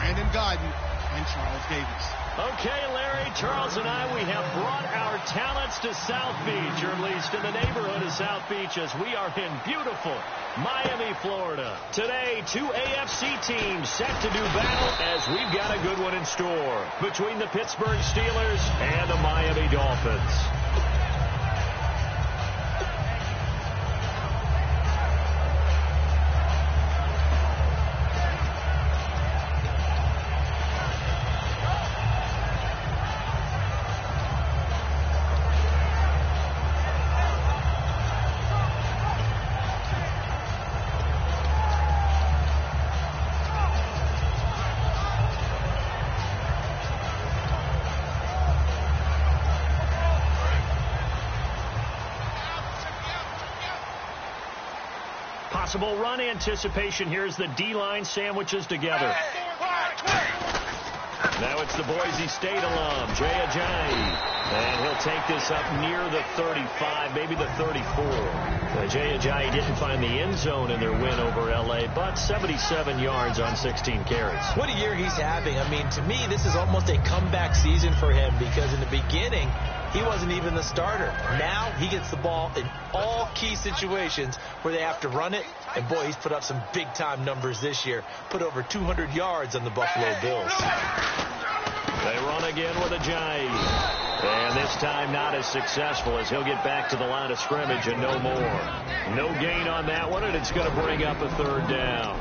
Brandon Gaudin, and Charles Davis. Okay, Larry, Charles and I, we have brought our talents to South Beach, or at least in the neighborhood of South Beach, as we are in beautiful Miami, Florida. Today, two AFC teams set to do battle as we've got a good one in store between the Pittsburgh Steelers and the Miami Dolphins. Possible run anticipation here as the D-line sandwiches together. Now it's the Boise State alum, Jay Ajayi. And he'll take this up near the 35, maybe the 34. Jay Ajayi didn't find the end zone in their win over L.A., but 77 yards on 16 carries. What a year he's having. I mean, to me, this is almost a comeback season for him because in the beginning, he wasn't even the starter. Now he gets the ball in all key situations where they have to run it. And, boy, he's put up some big-time numbers this year. Put over 200 yards on the Buffalo Bills. They run again with Ajayi. And this time not as successful as he'll get back to the line of scrimmage and no more. No gain on that one, and it's going to bring up a third down.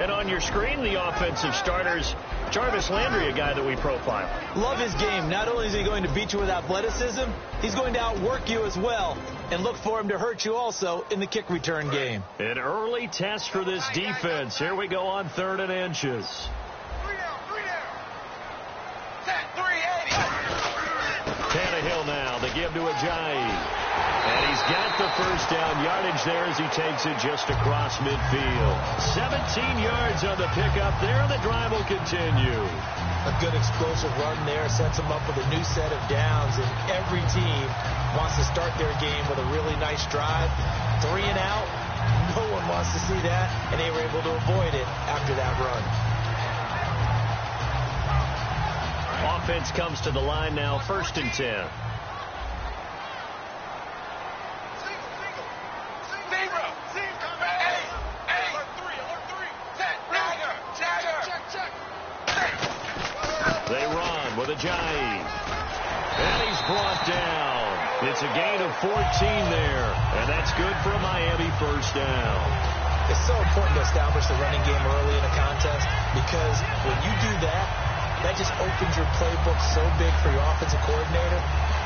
And on your screen, the offensive starters, Jarvis Landry, a guy that we profile. Love his game. Not only is he going to beat you with athleticism, he's going to outwork you as well. And look for him to hurt you also in the kick return game. An early test for this defense. Here we go on 3rd and inches. Tannehill now, the give to Ajayi. And he's got the first down yardage there as he takes it just across midfield. 17 yards on the pickup there, and the drive will continue. A good explosive run there sets them up with a new set of downs, and every team wants to start their game with a really nice drive. 3 and out, no one wants to see that, and they were able to avoid it after that run. Offense comes to the line now, 1st and 10. They run with Ajayi. And he's brought down. It's a gain of 14 there. And that's good for a Miami first down. It's so important to establish the running game early in a contest because when you do that, that just opens your playbook so big for your offensive coordinator.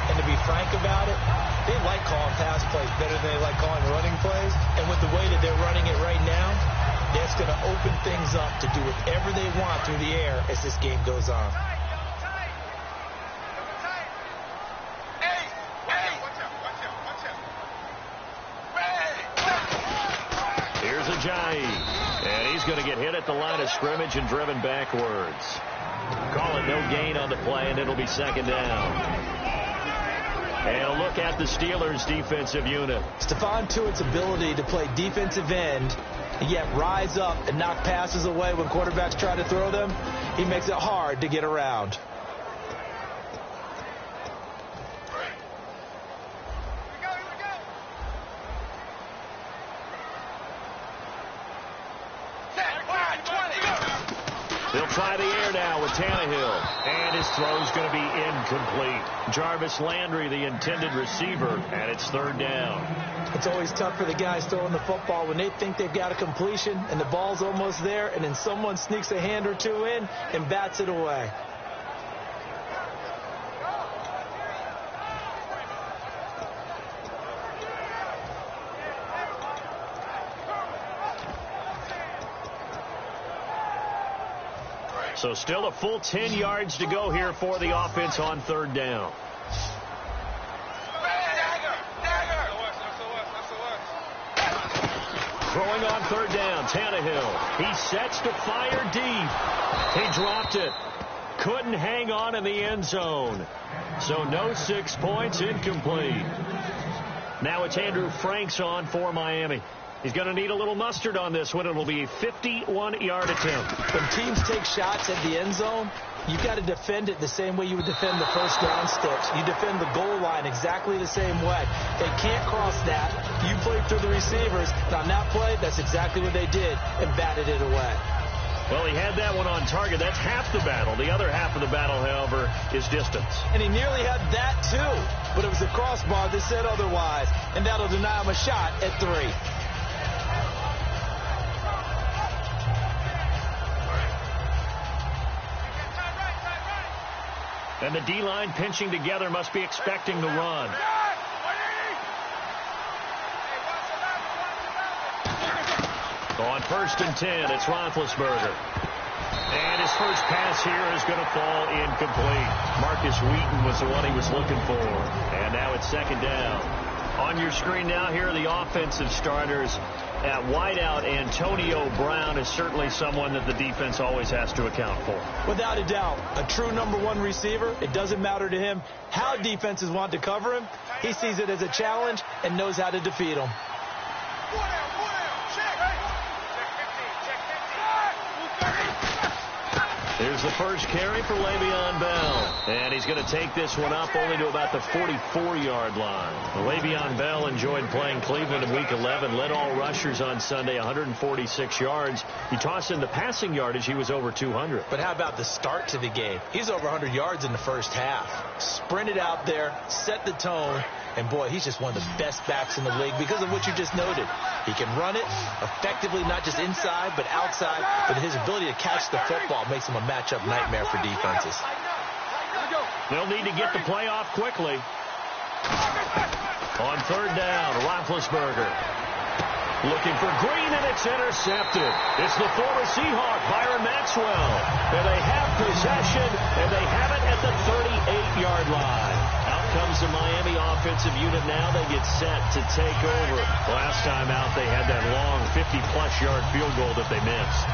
And to be frank about it, they like calling pass plays better than they like calling running plays. And with the way that they're running it right now, that's going to open things up to do whatever they want through the air as this game goes on. Here's Ajayi. And he's going to get hit at the line of scrimmage and driven backwards. Call it no gain on the play, and it'll be 2nd down. And a look at the Steelers' defensive unit. Stephon Tuitt's ability to play defensive end, and yet rise up and knock passes away when quarterbacks try to throw them, he makes it hard to get around. They'll try the air now with Tannehill. And his throw's going to be incomplete. Jarvis Landry, the intended receiver, and it's 3rd down. It's always tough for the guys throwing the football when they think they've got a completion and the ball's almost there, and then someone sneaks a hand or two in and bats it away. So still a full 10 yards to go here for the offense on 3rd down. Throwing on 3rd down, Tannehill. He sets to fire deep. He dropped it. Couldn't hang on in the end zone. So no 6 points, incomplete. Now it's Andrew Franks on for Miami. He's going to need a little mustard on this one. It'll be a 51-yard attempt. When teams take shots at the end zone, you've got to defend it the same way you would defend the first down sticks. You defend the goal line exactly the same way. They can't cross that. You play through the receivers. And on that play, that's exactly what they did and batted it away. Well, he had that one on target. That's half the battle. The other half of the battle, however, is distance. And he nearly had that, too. But it was a crossbar that said otherwise. And that'll deny him a shot at 3. And the D-line pinching together must be expecting the run. On 1st and 10, it's Roethlisberger. And his first pass here is going to fall incomplete. Marcus Wheaton was the one he was looking for. And now it's 2nd down. On your screen now, here are the offensive starters. At wideout, Antonio Brown is certainly someone that the defense always has to account for. Without a doubt, a true number 1 receiver. It doesn't matter to him how defenses want to cover him. He sees it as a challenge and knows how to defeat them. Here's the first carry for Le'Veon Bell. And he's going to take this one up only to about the 44-yard line. Le'Veon Bell enjoyed playing Cleveland in Week 11. Led all rushers on Sunday, 146 yards. You toss in the passing yardage, he was over 200. But how about the start to the game? He's over 100 yards in the first half. Sprinted out there, set the tone. And, boy, he's just one of the best backs in the league because of what you just noted. He can run it effectively, not just inside, but outside. But his ability to catch the football makes him a matchup nightmare for defenses. They'll need to get the play off quickly. On 3rd down, Roethlisberger. Looking for Green, and it's intercepted. It's the former Seahawk, Byron Maxwell. And they have possession, and they have it at the 38-yard line. Out comes the Miami offensive unit now. They get set to take over. Last time out, they had that long 50-plus yard field goal that they missed.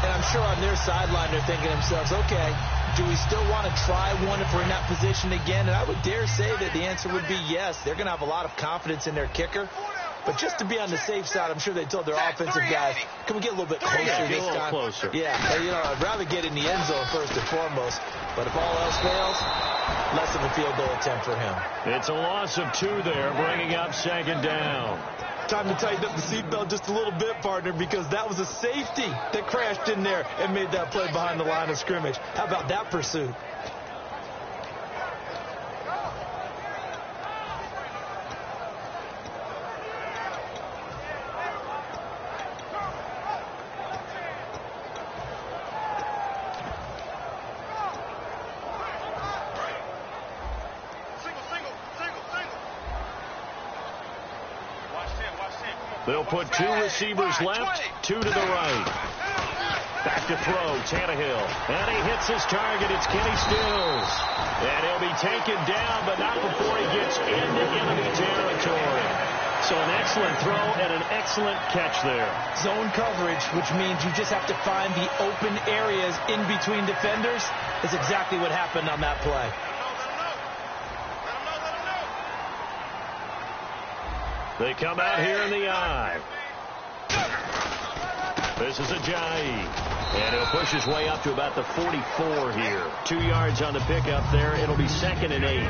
And I'm sure on their sideline they're thinking to themselves, okay, do we still want to try one if we're in that position again? And I would dare say that the answer would be yes. They're going to have a lot of confidence in their kicker. But just to be on the safe side, I'm sure they told their offensive guys, can we get a little bit closer this time? Closer. Yeah, I'd rather get in the end zone first and foremost. But if all else fails, less of a field goal attempt for him. It's a loss of 2 there, bringing up 2nd down. Time to tighten up the seatbelt just a little bit, partner, because that was a safety that crashed in there and made that play behind the line of scrimmage. How about that pursuit? They'll put 2 receivers left, 2 to the right. Back to throw, Tannehill. And he hits his target. It's Kenny Stills. And he'll be taken down, but not before he gets into enemy territory. So an excellent throw and an excellent catch there. Zone coverage, which means you just have to find the open areas in between defenders. Is exactly what happened on that play. They come out here in the eye. This is Ajayi. And he'll push his way up to about the 44 here. 2 yards on the pickup there. It'll be 2nd and 8.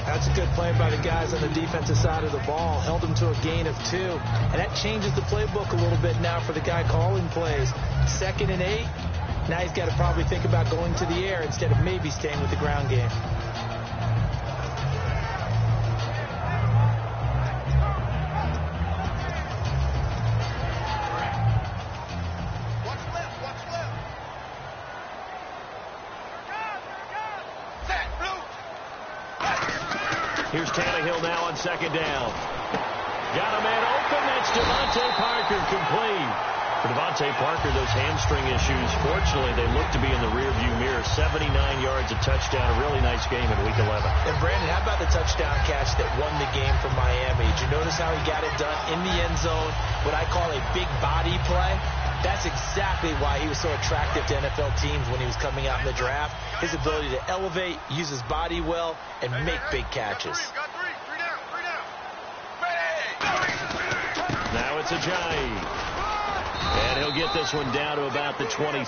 That's a good play by the guys on the defensive side of the ball. Held him to a gain of 2. And that changes the playbook a little bit now for the guy calling plays. 2nd and 8. Now he's got to probably think about going to the air instead of maybe staying with the ground game. Here's Tannehill now on 2nd down. Got a man open. That's Devontae Parker, complete. For Devontae Parker, those hamstring issues, fortunately, they look to be in the rearview mirror. 79 yards, a touchdown, a really nice game in Week 11. And, Brandon, how about the touchdown catch that won the game for Miami? Did you notice how he got it done in the end zone, what I call a big body play? That's exactly why he was so attractive to NFL teams when he was coming out in the draft. His ability to elevate, use his body well, and make big catches. Now it's Ajayi. And he'll get this one down to about the 27.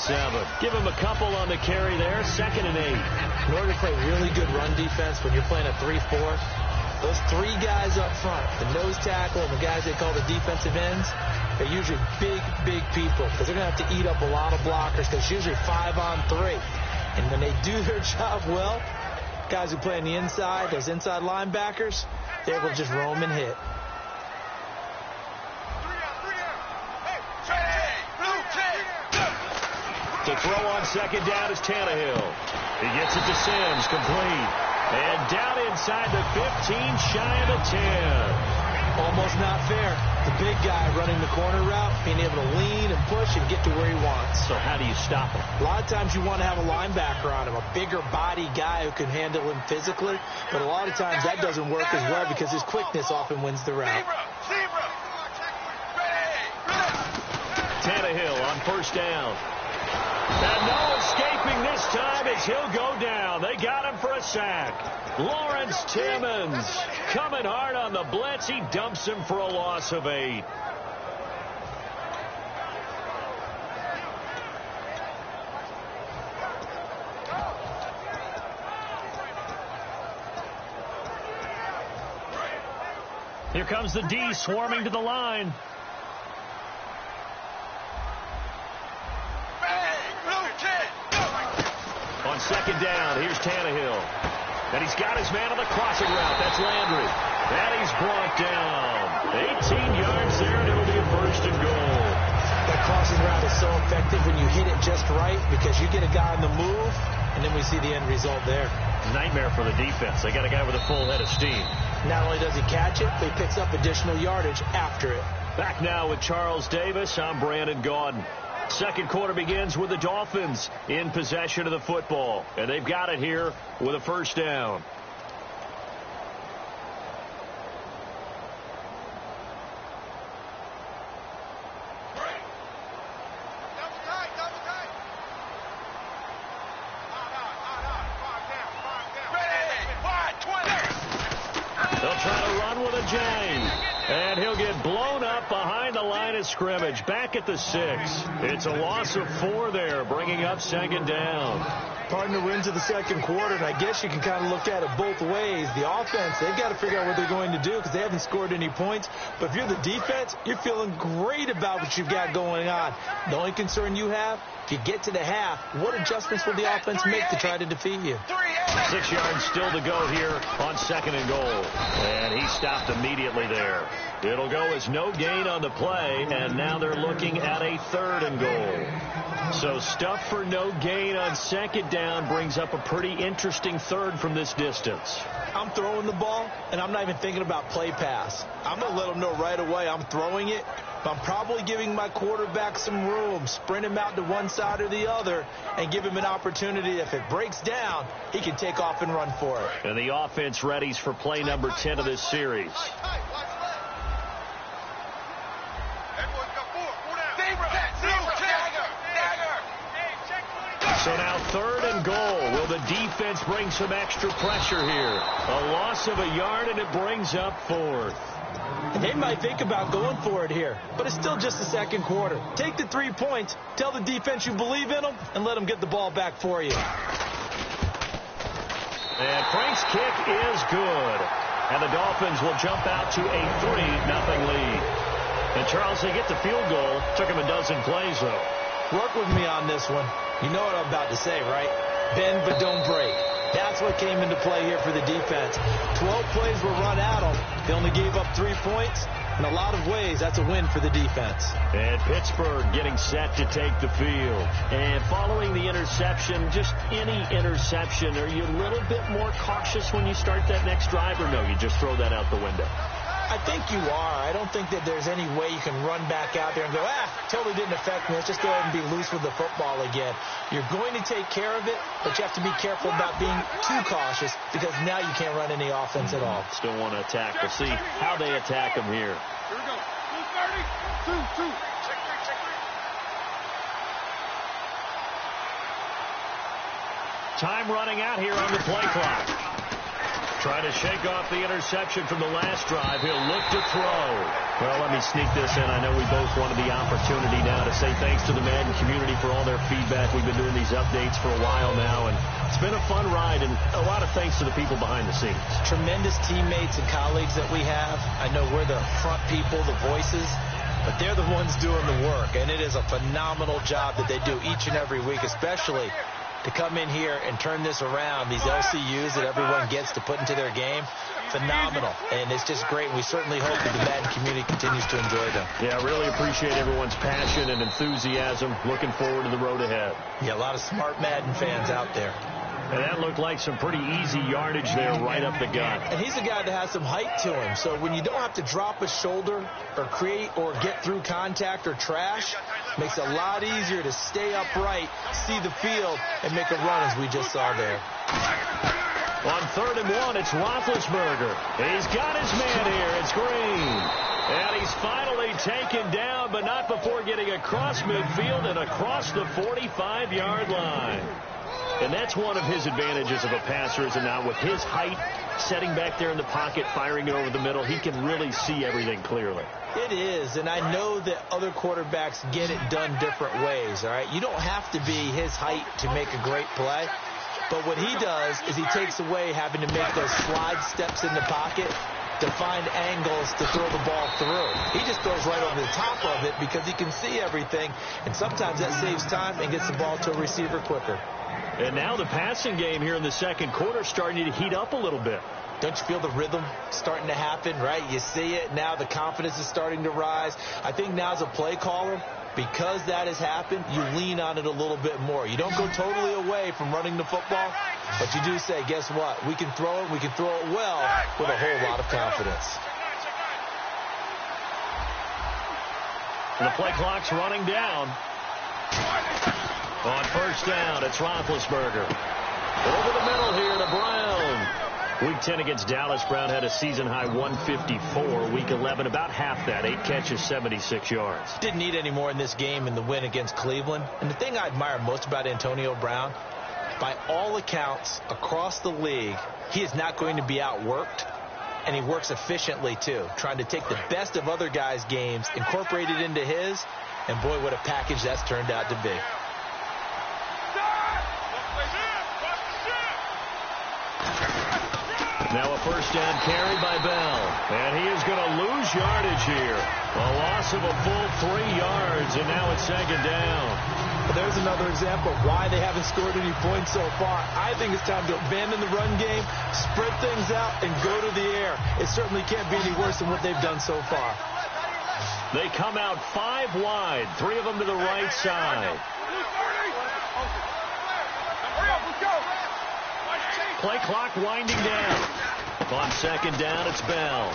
Give him a couple on the carry there. 2nd and 8. In order to play really good run defense when you're playing a 3-4, those 3 guys up front, the nose tackle and the guys they call the defensive ends, they're usually big, big people because they're going to have to eat up a lot of blockers because it's usually 5-on-3. And when they do their job well, guys who play on the inside, those inside linebackers, they're able to just roam and hit. To throw on 2nd down is Tannehill. He gets it to Sims, complete. And down inside the 15, shy of the 10. Almost not fair. The big guy running the corner route, being able to lean and push and get to where he wants. So how do you stop him? A lot of times you want to have a linebacker on him, a bigger body guy who can handle him physically. But a lot of times that doesn't work as well because his quickness often wins the route. Tannehill on 1st down. And no escaping this time as he'll go down. They got him for a sack. Lawrence Timmons coming hard on the blitz. He dumps him for a loss of 8. Here comes the D swarming to the line. On 2nd down, here's Tannehill. And he's got his man on the crossing route. That's Landry. And he's brought down. 18 yards there, and it'll be a 1st and goal. That crossing route is so effective when you hit it just right because you get a guy on the move, and then we see the end result there. Nightmare for the defense. They got a guy with a full head of steam. Not only does he catch it, but he picks up additional yardage after it. Back now with Charles Davis. I'm Brandon Gaudin. 2nd quarter begins with the Dolphins in possession of the football. And they've got it here with a 1st down. They'll try to run with Ajayi. And he'll get blown up behind the line of scrimmage. Back at the 6. It's a loss of 4 there, bringing up 2nd down. Partner wins of the 2nd quarter, and I guess you can kind of look at it both ways. The offense, they've got to figure out what they're going to do because they haven't scored any points. But if you're the defense, you're feeling great about what you've got going on. The only concern you have, if you get to the half, what adjustments will the offense make to try to defeat you? 6 yards still to go here on 2nd and goal. And he stopped immediately there. It'll go as no gain on the play, and now they're looking at a 3rd and goal. So stuff for no gain on 2nd down brings up a pretty interesting 3rd from this distance. I'm throwing the ball, and I'm not even thinking about play pass. I'm going to let them know right away I'm throwing it, but I'm probably giving my quarterback some room, sprint him out to one side or the other, and give him an opportunity. If it breaks down, he can take off and run for it. And the offense readies for play number 10 of this series. So now 3rd and goal. Will the defense bring some extra pressure here? A loss of a yard, and it brings up 4th. They might think about going for it here, but it's still just the 2nd quarter. Take the 3 points, tell the defense you believe in them, and let them get the ball back for you. And Frank's kick is good. And the Dolphins will jump out to a 3-0 lead. And Charles, they get the field goal. Took him a dozen plays, though. Work with me on this one. You know what I'm about to say, right? Bend but don't break. That's what came into play here for the defense. 12 plays were run at them. They only gave up 3 points. In a lot of ways, that's a win for the defense. And Pittsburgh getting set to take the field. And following the interception, just any interception, are you a little bit more cautious when you start that next drive, or no, you just throw that out the window? I think you are. I don't think that there's any way you can run back out there and go, totally didn't affect me. Let's just go ahead and be loose with the football again. You're going to take care of it, but you have to be careful about being too cautious because now you can't run any offense at all. Still want to attack. We'll see how they attack them here. Here we go. 2-30. 2-2. Check 3. Time running out here on the play clock. Trying to shake off the interception from the last drive. He'll look to throw. Well, let me sneak this in. I know we both wanted the opportunity now to say thanks to the Madden community for all their feedback. We've been doing these updates for a while now, and it's been a fun ride, and a lot of thanks to the people behind the scenes. Tremendous teammates and colleagues that we have. I know we're the front people, the voices, but they're the ones doing the work, and it is a phenomenal job that they do each and every week, especially to come in here and turn this around, these LCUs that everyone gets to put into their game. Phenomenal, and it's just great. We certainly hope that the Madden community continues to enjoy them. Yeah, I really appreciate everyone's passion and enthusiasm. Looking forward to the road ahead. Yeah, a lot of smart Madden fans out there. And that looked like some pretty easy yardage there right up the gut. And he's a guy that has some height to him, so when you don't have to drop a shoulder or create or get through contact or trash, makes it a lot easier to stay upright, see the field, and make a run as we just saw there. On 3rd and 1, it's Roethlisberger. He's got his man here. It's Green. And he's finally taken down, but not before getting across midfield and across the 45-yard line. And that's one of his advantages of a passer, is it not? With his height, setting back there in the pocket, firing it over the middle, he can really see everything clearly. It is, and I know that other quarterbacks get it done different ways, all right? You don't have to be his height to make a great play. But what he does is he takes away having to make those slide steps in the pocket to find angles to throw the ball through. He just throws right over the top of it because he can see everything, and sometimes that saves time and gets the ball to a receiver quicker. And now the passing game here in the second quarter starting to heat up a little bit. Don't you feel the rhythm starting to happen, right? You see it. Now the confidence is starting to rise. I think now as a play caller, because that has happened, you lean on it a little bit more. You don't go totally away from running the football, but you do say, guess what? We can throw it. We can throw it well with a whole lot of confidence. And the play clock's running down. On 1st down, it's Roethlisberger. Over the middle here to Brown. Week 10 against Dallas, Brown had a season-high 154. Week 11, about half that, 8 catches, 76 yards. Didn't need any more in this game in the win against Cleveland. And the thing I admire most about Antonio Brown, by all accounts, across the league, he is not going to be outworked. And he works efficiently, too, trying to take the best of other guys' games, incorporate it into his, and boy, what a package that's turned out to be. Now a 1st down carry by Bell. And he is going to lose yardage here. A loss of a full 3 yards, and now it's 2nd down. Well, there's another example of why they haven't scored any points so far. I think it's time to abandon the run game, spread things out, and go to the air. It certainly can't be any worse than what they've done so far. They come out 5 wide, 3 of them to the right side. Play clock winding down. On 2nd down, it's Bell.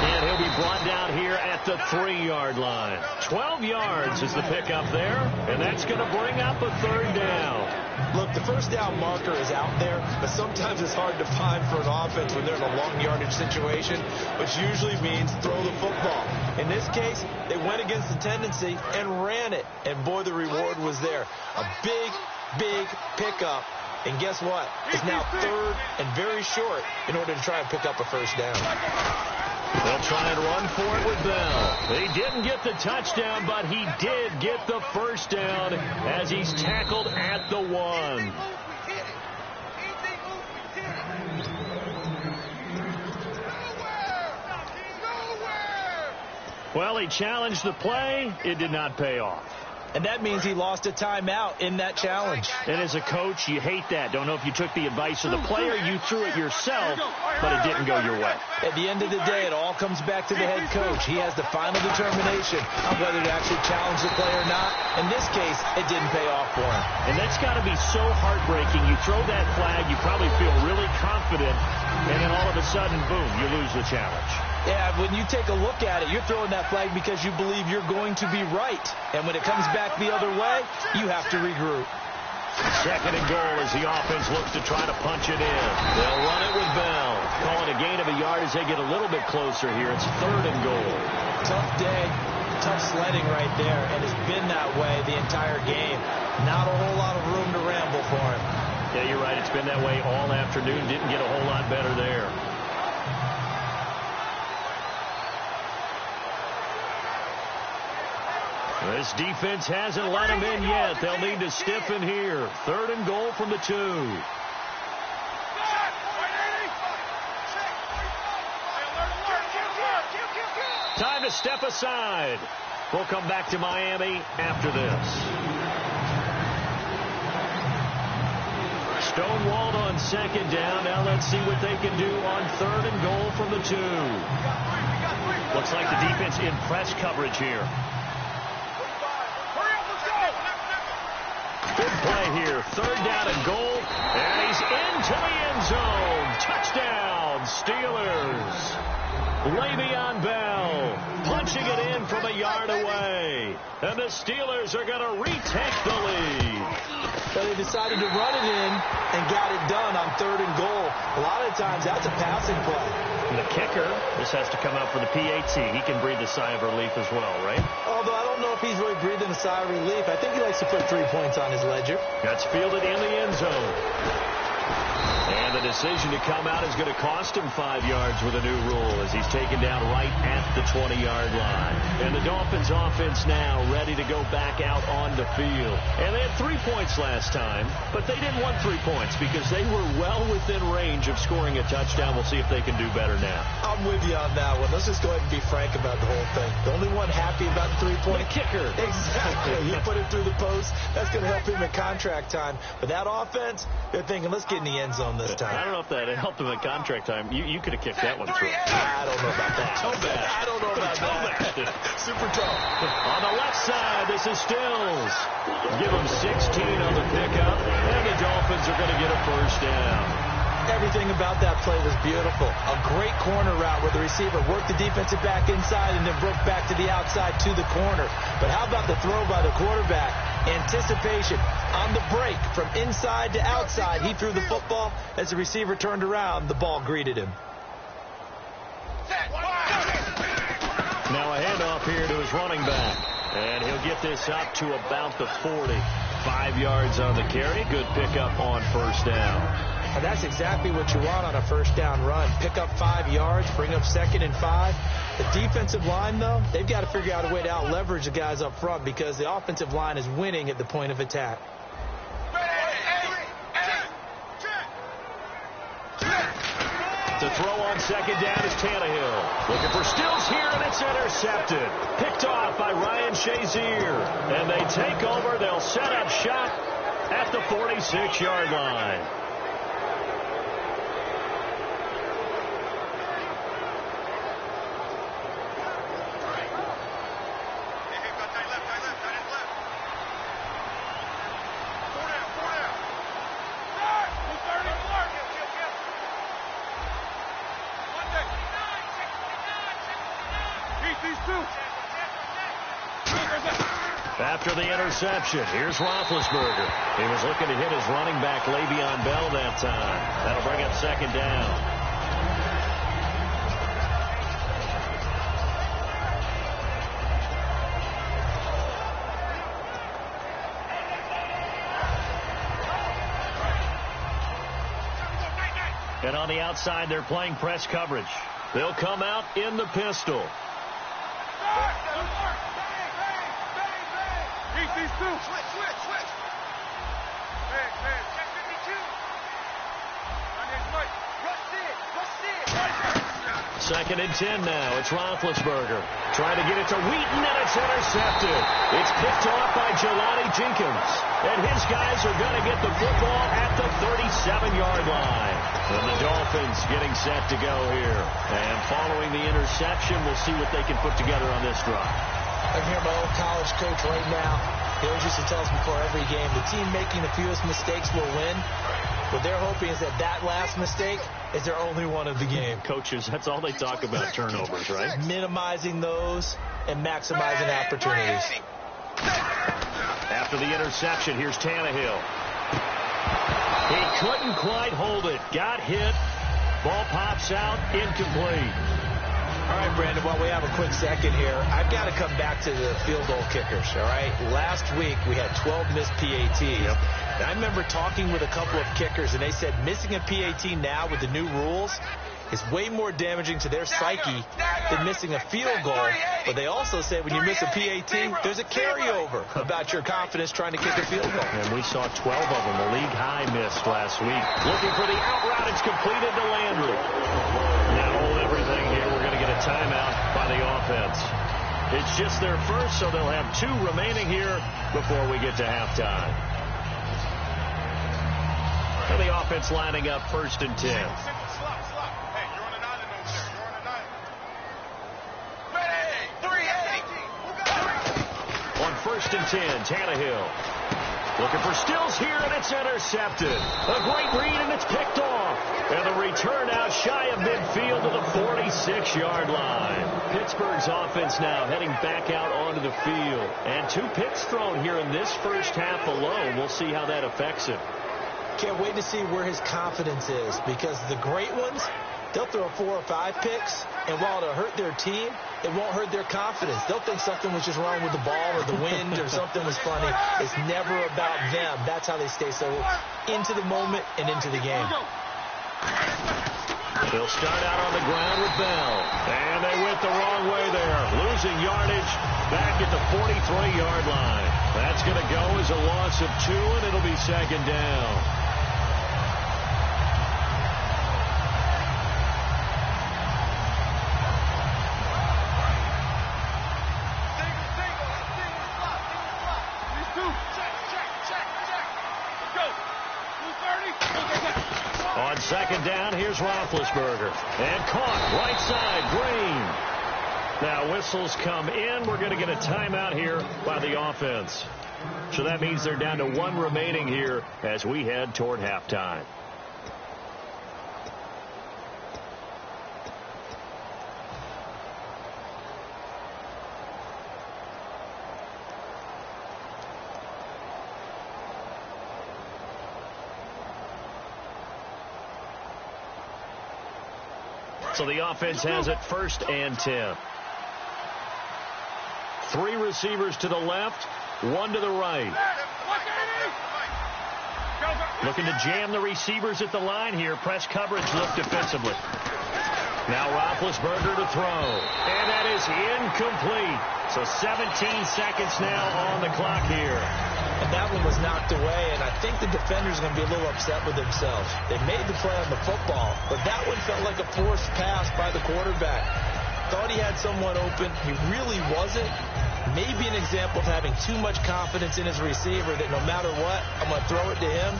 And he'll be brought down here at the 3-yard line. 12 yards is the pickup there, and that's going to bring up a 3rd down. Look, the 1st down marker is out there, but sometimes it's hard to find for an offense when they're in a long yardage situation, which usually means throw the football. In this case, they went against the tendency and ran it, and boy, the reward was there. A big, big pickup. And guess what? It's now 3rd and very short in order to try and pick up a 1st down. They'll try and run for it with Bell. He didn't get the touchdown, but he did get the 1st down as he's tackled at the 1. Well, he challenged the play. It did not pay off. And that means he lost a timeout in that challenge. And as a coach, you hate that. Don't know if you took the advice of the player, you threw it yourself, but it didn't go your way. At the end of the day, it all comes back to the head coach. He has the final determination on whether to actually challenge the play or not. In this case, it didn't pay off for him. And that's got to be so heartbreaking. You throw that flag, you probably feel really confident, and then all of a sudden, boom, you lose the challenge. Yeah, when you take a look at it, you're throwing that flag because you believe you're going to be right. And when it comes back the other way, you have to regroup. 2nd and goal as the offense looks to try to punch it in. They'll run it with Bell. Call it a gain of a yard as they get a little bit closer here. It's 3rd and goal. Tough day, tough sledding right there, and it's been that way the entire game. Not a whole lot of room to ramble for him. Yeah, you're right. And it's been that way all afternoon. Didn't get a whole lot better there. This defense hasn't let them in yet. They'll need to stiffen here. 3rd and goal from the 2. Time to step aside. We'll come back to Miami after this. Stonewalled on 2nd down. Now let's see what they can do on 3rd and goal from the 2. Looks like the defense in press coverage here. Good play here. 3rd down and goal. And he's into the end zone. Touchdown, Steelers. Le'Veon Bell punching it in from a yard away. And the Steelers are going to retake the lead. So they decided to run it in and got it done on 3rd and goal. A lot of times that's a passing play. And the kicker, this has to come out for the PAT. He can breathe a sigh of relief as well, right? Although I don't know if he's really breathing a sigh of relief. I think he likes to put 3 points on his ledger. That's fielded in the end zone. And the decision to come out is going to cost him 5 yards with a new rule as he's taken down right at the 20-yard line. And the Dolphins offense now ready to go back out on the field. And they had 3 points last time, but they didn't want 3 points because they were well within range of scoring a touchdown. We'll see if they can do better now. I'm with you on that one. Let's just go ahead and be frank about the whole thing. The only one happy about the 3-point kicker. Exactly. He put it through the post. That's going to help him at contract time. But that offense, they're thinking, let's get in the end zone this time. I don't know if that helped him at contract time. You could have kicked that one through. I don't know about that. I don't know about that. Super tough. On the left side, this is Stills. Give him 16 on the pickup, and the Dolphins are going to get a 1st down. Everything about that play was beautiful. A great corner route where the receiver worked the defensive back inside and then broke back to the outside to the corner. But how about the throw by the quarterback? Anticipation on the break from inside to outside. He threw the football. As the receiver turned around, the ball greeted him. Now a handoff here to his running back. And he'll get this up to about the 40. 5 yards on the carry. Good pickup on 1st down. And that's exactly what you want on a 1st down run. Pick up 5 yards, bring up 2nd and 5. The defensive line, though, they've got to figure out a way to out-leverage the guys up front because the offensive line is winning at the point of attack. The throw on 2nd down is Tannehill. Looking for Stills here, and it's intercepted. Picked off by Ryan Shazier. And they take over. They'll set up shop at the 46-yard line. After the interception, here's Roethlisberger. He was looking to hit his running back, Le'Veon Bell, that time. That'll bring up 2nd down. And on the outside, they're playing press coverage. They'll come out in the pistol. Switch. Hey. Check 52. On his right. Rush it. 2nd and 10 now. It's Roethlisberger. Trying to get it to Wheaton, and it's intercepted. It's picked off by Jelani Jenkins. And his guys are going to get the football at the 37-yard line. And the Dolphins getting set to go here. And following the interception, we'll see what they can put together on this drive. I'm here, my old college coach right now. He always used to tell us before every game, the team making the fewest mistakes will win. What they're hoping is that last mistake is their only one of the game. Coaches, that's all they talk about, turnovers, right? Minimizing those and maximizing opportunities. After the interception, here's Tannehill. He couldn't quite hold it. Got hit. Ball pops out. Incomplete. All right, Brandon, while we have a quick second here, I've got to come back to the field goal kickers, all right? Last week, we had 12 missed PATs. Yep. I remember talking with a couple of kickers, and they said missing a PAT now with the new rules is way more damaging to their psyche than missing a field goal. But they also say when you miss a PAT, there's a carryover about your confidence trying to kick a field goal. And we saw 12 of them, a league high missed last week. Looking for the out route. It's completed to Landry. Now hold everything here. We're going to get a timeout by the offense. It's just their first, so they'll have 2 remaining here before we get to halftime. And the offense lining up 1st and 10. On 1st and 10, Tannehill. Looking for Stills here, and it's intercepted. A great read, and it's picked off. And the return out shy of midfield to the 46-yard line. Pittsburgh's offense now heading back out onto the field. And 2 picks thrown here in this first half alone. We'll see how that affects him. Can't wait to see where his confidence is, because the great ones, they'll throw 4 or 5 picks, and while it'll hurt their team, it won't hurt their confidence. They'll think something was just wrong with the ball or the wind or something was funny. It's never about them. That's how they stay so into the moment and into the game. They'll start out on the ground with Bell. And they went the wrong way there. Losing yardage back at the 43-yard line. That's going to go as a loss of 2, and it'll be 2nd down. On 2nd down, here's Roethlisberger. And caught right side, Green. Now whistles come in. We're going to get a timeout here by the offense. So that means they're down to 1 remaining here as we head toward halftime. So the offense has it 1st and 10. 3 receivers to the left, 1 to the right. Looking to jam the receivers at the line here. Press coverage look defensively. Now Roethlisberger to throw. And that is incomplete. So 17 seconds now on the clock here. And that one was knocked away, and I think the defender's going to be a little upset with themselves. They made the play on the football, but that one felt like a forced pass by the quarterback. Thought he had someone open. He really wasn't. Maybe an example of having too much confidence in his receiver that no matter what, I'm going to throw it to him.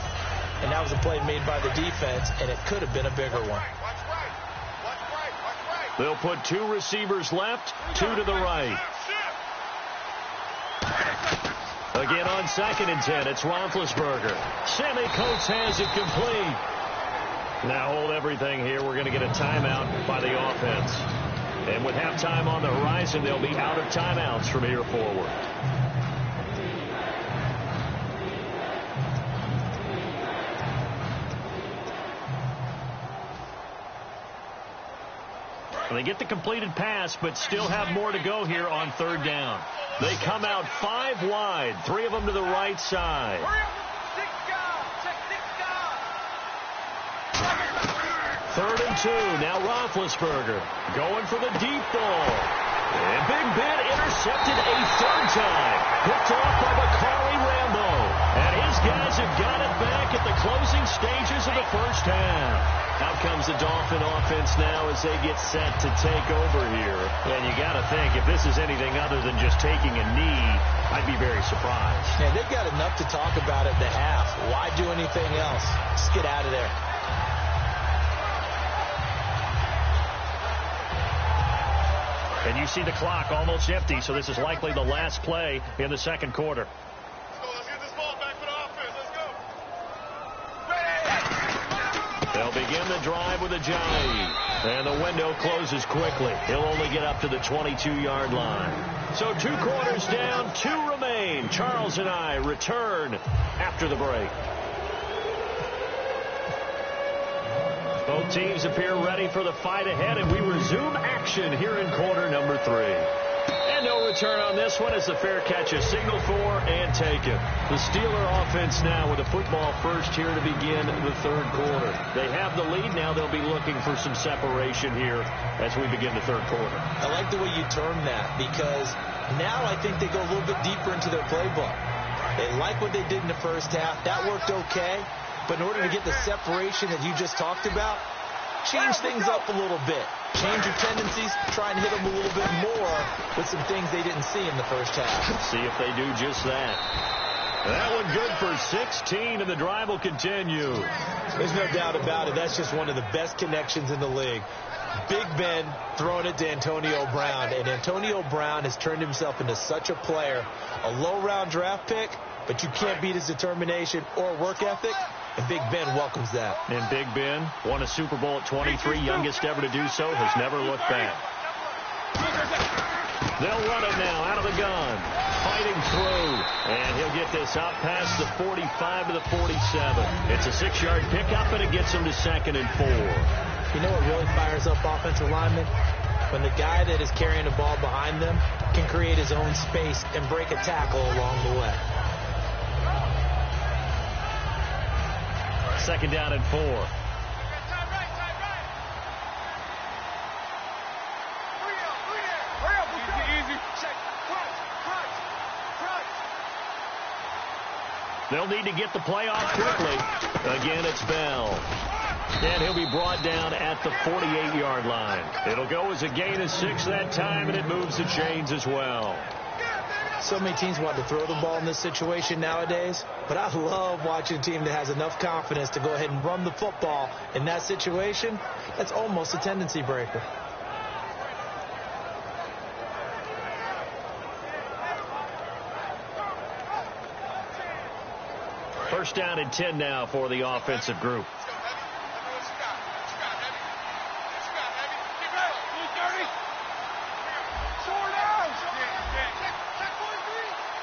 And that was a play made by the defense, and it could have been a bigger one. They'll put 2 receivers left, 2 to the right. Again on 2nd and 10, it's Roethlisberger. Sammy Coates has it complete. Now hold everything here. We're going to get a timeout by the offense. And with halftime on the horizon, they'll be out of timeouts from here forward. They get the completed pass, but still have more to go here on 3rd down. They come out 5 wide, 3 of them to the right side. 3rd and 2, now Roethlisberger going for the deep ball. And Big Ben intercepted a 3rd time. Picked off by Bakari Rambo. And his guys have got it back at the closing stages of the first half. Out comes the Dolphin offense now as they get set to take over here. And you got to think, if this is anything other than just taking a knee, I'd be very surprised. Yeah, they've got enough to talk about at the half. Why do anything else? Just get out of there. And you see the clock almost empty, so this is likely the last play in the 2nd quarter. Let's get this ball back for the offense. Let's go. They'll begin the drive with a Ajayi. And the window closes quickly. He'll only get up to the 22-yard line. So 2 quarters down, 2 remain. Charles and I return after the break. Both teams appear ready for the fight ahead, and we resume action here in quarter number 3. And no return on this one as the fair catch is signaled for and taken. The Steeler offense now with a football first here to begin the third quarter. They have the lead. Now they'll be looking for some separation here as we begin the third quarter. I like the way you term that because now I think they go a little bit deeper into their playbook. They like what they did in the first half. That worked okay. But in order to get the separation that you just talked about, change things up a little bit. Change your tendencies, try and hit them a little bit more with some things they didn't see in the first half. See if they do just that. That one good for 16, and the drive will continue. There's no doubt about it. That's just one of the best connections in the league. Big Ben throwing it to Antonio Brown, and Antonio Brown has turned himself into such a player. A low-round draft pick, but you can't beat his determination or work ethic. And Big Ben welcomes that. And Big Ben won a Super Bowl at 23, youngest ever to do so, has never looked back. They'll run it now out of the gun. Fighting through. And he'll get this out past the 45 to the 47. It's a 6-yard pickup, and it gets him to 2nd and 4. You know what really fires up offensive linemen? When the guy that is carrying the ball behind them can create his own space and break a tackle along the way. 2nd down and 4. They'll need to get the play off quickly. Again, it's Bell. And he'll be brought down at the 48-yard line. It'll go as a gain of 6 that time, and it moves the chains as well. So many teams want to throw the ball in this situation nowadays, but I love watching a team that has enough confidence to go ahead and run the football in that situation. That's almost a tendency breaker. First down and 10 now for the offensive group.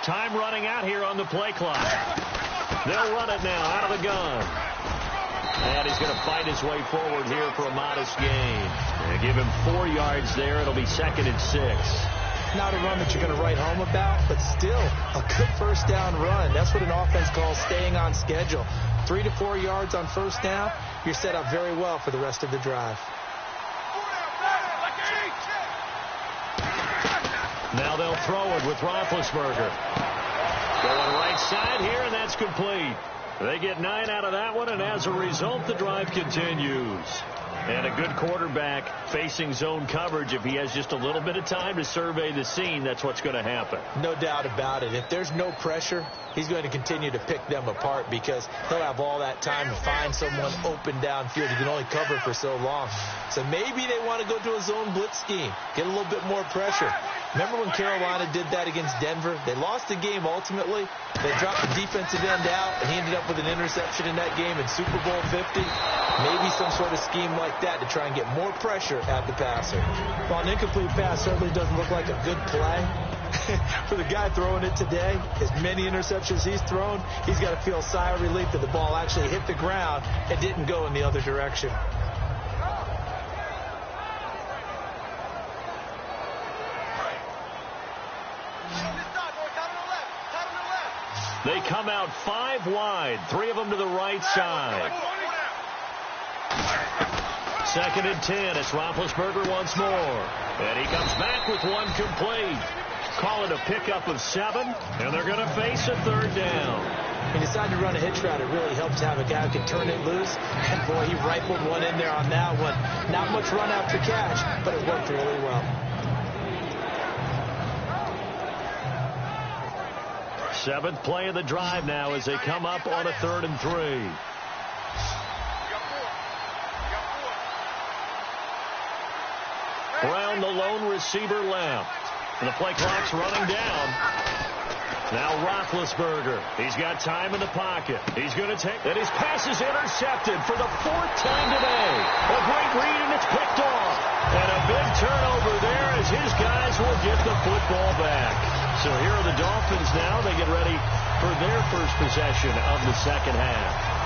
Time running out here on the play clock. They'll run it now out of the gun. And he's going to fight his way forward here for a modest gain. And give him 4 yards there. It'll be 2nd and 6. Not a run that you're going to write home about, but still a good first down run. That's what an offense calls staying on schedule. 3 to 4 yards on first down, you're set up very well for the rest of the drive. Now they'll throw it with Roethlisberger. Going right side here, and that's complete. They get 9 out of that one, and as a result, the drive continues. And a good quarterback facing zone coverage. If he has just a little bit of time to survey the scene, that's what's going to happen. No doubt about it. If there's no pressure, he's going to continue to pick them apart because he'll have all that time to find someone open downfield. He can only cover for so long. So maybe they want to go to a zone blitz scheme, get a little bit more pressure. Remember when Carolina did that against Denver? They lost the game ultimately. They dropped the defensive end out, and he ended up with an interception in that game in Super Bowl 50. Maybe some sort of scheme like that to try and get more pressure at the passer. While an incomplete pass certainly doesn't look like a good play, for the guy throwing it today, as many interceptions he's thrown, he's got to feel a sigh of relief that the ball actually hit the ground and didn't go in the other direction. They come out 5 wide, 3 of them to the right side. 2nd and 10. It's Roethlisberger once more. And he comes back with 1 complete. Call it a pickup of 7, and they're going to face a 3rd down. He decided to run a hitch route. It really helps to have a guy who can turn it loose. And, boy, he rifled one in there on that one. Not much run after catch, but it worked really well. 7th play of the drive now as they come up on a 3rd and 3. Brown, the lone receiver, left. And the play clock's running down. Now Roethlisberger. He's got time in the pocket. He's going to take... And his pass is intercepted for the 4th time today. A great read, and it's picked off. And a big turnover there as his guys will get the football back. So here are the Dolphins now. They get ready for their first possession of the second half.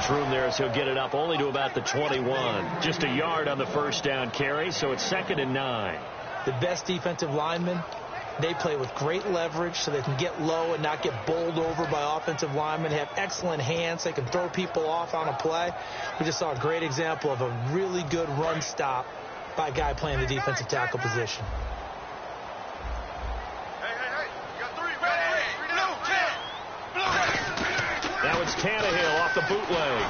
much room there as he'll get it up only to about the 21. Just a yard on the first down carry, so it's 2nd and 9. The best defensive linemen, they play with great leverage so they can get low and not get bowled over by offensive linemen. They have excellent hands. They can throw people off on a play. We just saw a great example of a really good run stop by a guy playing the defensive tackle position. Now it's Tannehill off the bootleg.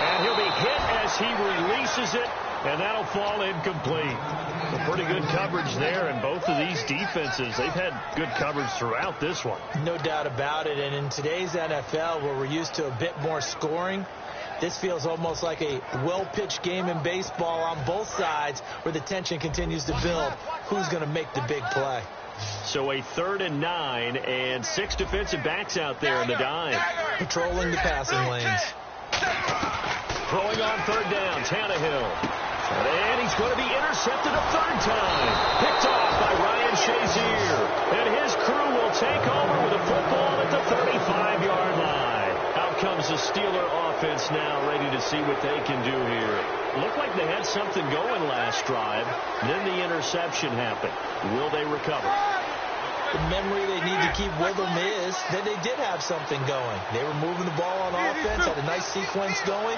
And he'll be hit as he releases it, and that'll fall incomplete. A pretty good coverage there, and both of these defenses, they've had good coverage throughout this one. No doubt about it, and in today's NFL, where we're used to a bit more scoring, this feels almost like a well-pitched game in baseball on both sides where the tension continues to build. Who's going to make the big play? So a 3rd and 9 and 6 defensive backs out there in the dime. Patrolling the passing lanes. Throwing on 3rd down, Tannehill. And he's going to be intercepted a 3rd time. Picked off by Ryan Shazier. And his crew will take over with a football at the 35-yard line. Out comes the Steeler offense now, ready to see what they can do here. Looked like they had something going last drive. Then the interception happened. Will they recover? The memory they need to keep with them is that they did have something going. They were moving the ball on offense, had a nice sequence going.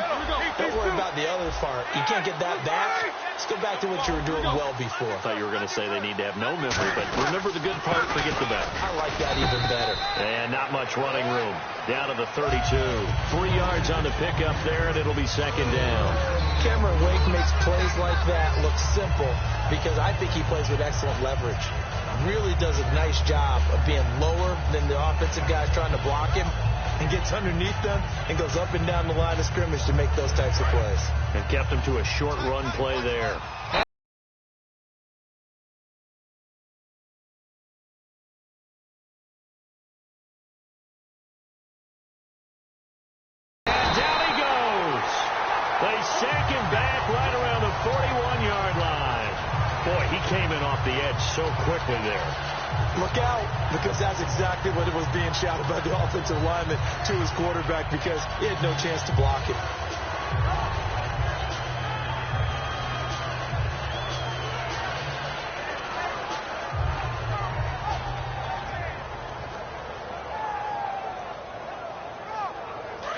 Don't worry about the other part. You can't get that back. Let's go back to what you were doing well before. I thought you were going to say they need to have no memory, but remember the good part, forget the bad. I like that even better. And not much running room. Down to the 32. 3 yards on the pickup there, and it'll be 2nd down. Cameron Wake makes plays like that look simple because I think he plays with excellent leverage. Really does a nice job of being lower than the offensive guys trying to block him and gets underneath them and goes up and down the line of scrimmage to make those types of plays. And kept him to a short run play there. And down he goes. They sack him back right around the 41-yard line. Boy, he came in off the edge so quickly there. Look out, because that's exactly what it was being shouted by the offensive lineman to his quarterback because he had no chance to block it.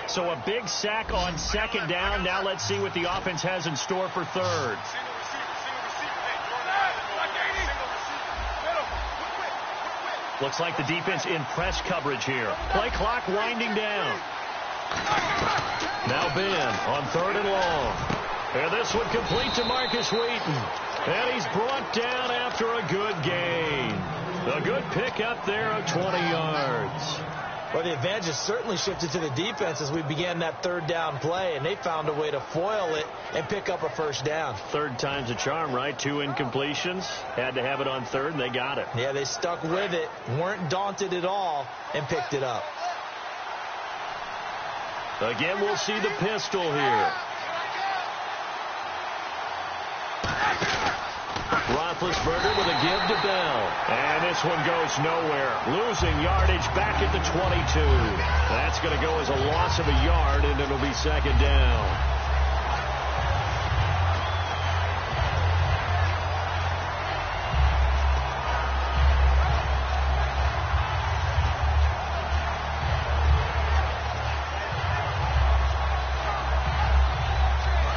So a big sack on 2nd down. Now let's see what the offense has in store for 3rd. Looks like the defense in press coverage here. Play clock winding down. Now Ben on 3rd and long. And this one complete to Marcus Wheaton. And he's brought down after a good gain. A good pick up there of 20 yards. Well, the advantage has certainly shifted to the defense as we began that 3rd down play, and they found a way to foil it and pick up a 1st down. 3rd time's a charm, right? 2 incompletions. Had to have it on 3rd, and they got it. Yeah, they stuck with it, weren't daunted at all, and picked it up. Again, we'll see the pistol here. Roethlisberger with a give to Bell. And this one goes nowhere. Losing yardage back at the 22. That's going to go as a loss of a yard, and it'll be 2nd down.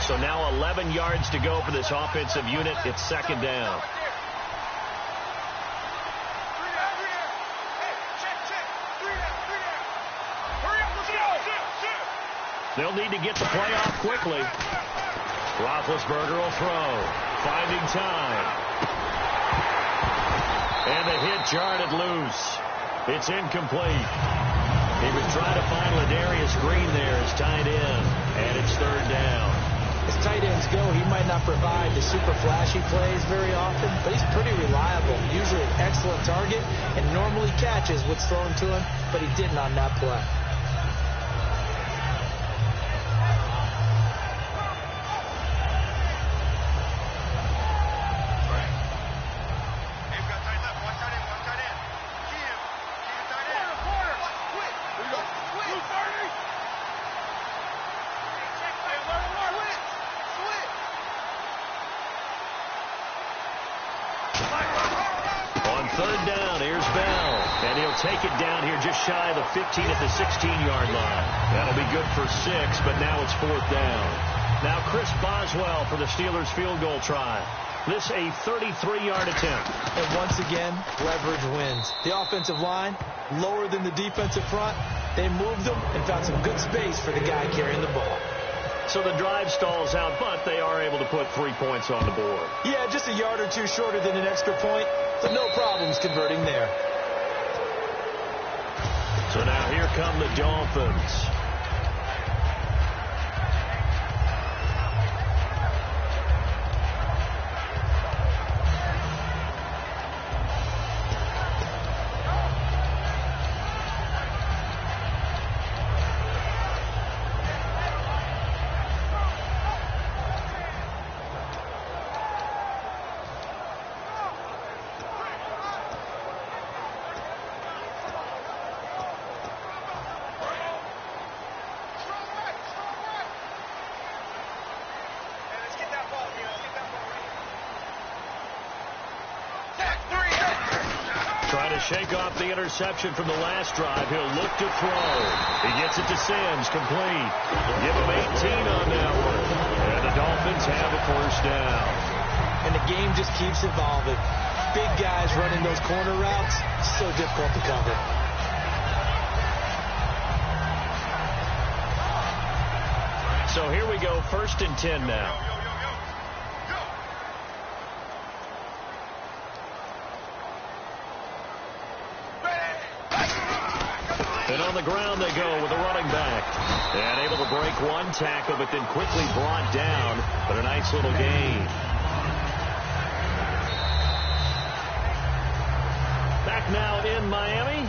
So now 11 yards to go for this offensive unit. It's 2nd down. They'll need to get the play off quickly. Roethlisberger will throw. Finding time. And the hit jarred loose. It's incomplete. He was trying to find Ladarius Green there as tight end. And it's 3rd down. As tight ends go, he might not provide the super flashy plays very often, but he's pretty reliable. Usually an excellent target and normally catches what's thrown to him, but he didn't on that play. third down. Here's Bell. And he'll take it down here just shy of the 15 at the 16-yard line. That'll be good for 6, but now it's fourth down. Now Chris Boswell for the Steelers field goal try. This a 33-yard attempt. And once again, leverage wins. The offensive line, lower than the defensive front. They moved them and found some good space for the guy carrying the ball. So the drive stalls out, but they are able to put 3 points on the board. Yeah, just a yard or two shorter than an extra point, but no problems converting there. So now here come the Dolphins. Shake off the interception from the last drive. He'll look to throw. He gets it to Sims, complete. Give him 18 on that one. And the Dolphins have a first down. And the game just keeps evolving. Big guys running those corner routes, so difficult to cover. So here we go, 1st and 10 now. And on the ground they go with a running back. And able to break one tackle, but then quickly brought down. But a nice little gain. Back now in Miami.